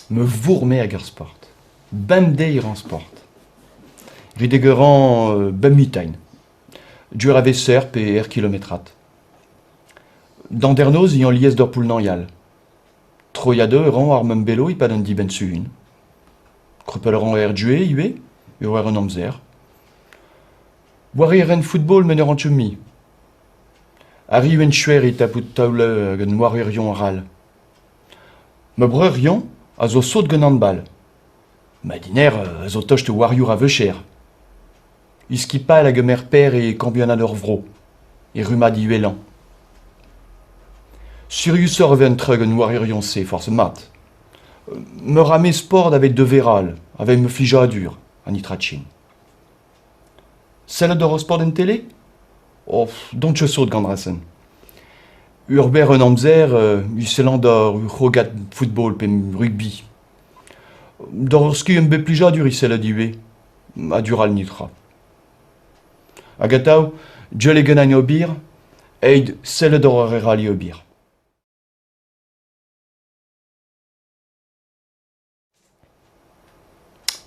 Me vourme hag ur sport. Bemdeir an sport. Ridegeran bemutañ. Dur a veser pe kilometrat. Dandernoz ian liez d'ur poulnanrial. Troiade ran ar mem belo ipad an diben suhun. Krepel ran er due ue, ur an amzer. Wari ren football men ur an tchoumi. Ari uen chuer et tapout taoule gant moarurion ral. Me breurion a zo saut gant an bal. Ma diner a zo tocht wariour a veucher. Iskipal hag mer per e kampionat ur vro. E rumad iwelan. Sirius ur ventreg gant moarurion se, force mat. Me rame sport avec de veral, avec me flija a dur, an itratchin. Sellet ur sport en télé? Oh, don't je saut gandrasen. Urber un amzer, uselant d'or, rogat football pe rugby. D'or ski un be plija dur isellet iwe, a dural nitra. Agatau, djel e genagn obir, eid sellet d'or rali obir.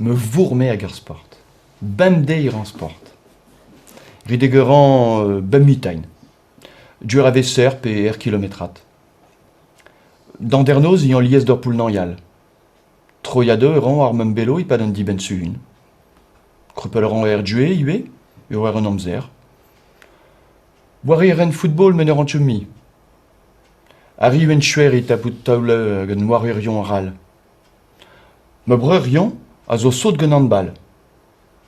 Me vourme hag ur sport. Bemdeir an sport. Ridegeran bemutañ. Dur a veser pe kilometrat. Dandernoz ian liez d'ur poulnanrial. Troiade ran ar mem belo ipad an diben suhun. Krepel ran er due ue, ur an amzer. Wari ren football men ur an tchoumi. Ari uen chuer et tapout taoule gant moarurion ral. Me breurion a zo saut gant an bal.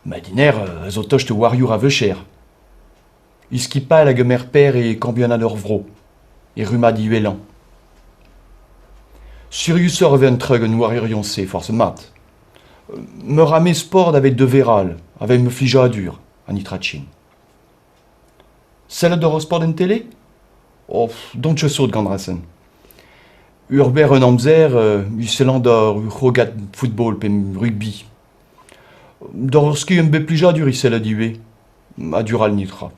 Ma diner a zo tocht wariour a veucher. Iskipal hag mer per e kampionat ur vro. E rumad iwelan. Sirius ur ventreg gant moarurion se, force mat. Me rame sport avec de veral, avec me flija a dur, an itratchin. Sellet ur sport en télé? Oh, don't je saut gandrasen. Urber un amzer, uselant d'or rogat football pe rugby. D'or ski un be plija dur isellet iwe, a dural nitra.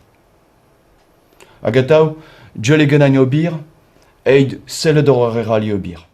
Agatau, djel e genagn obir, eid sellet d'or rali obir.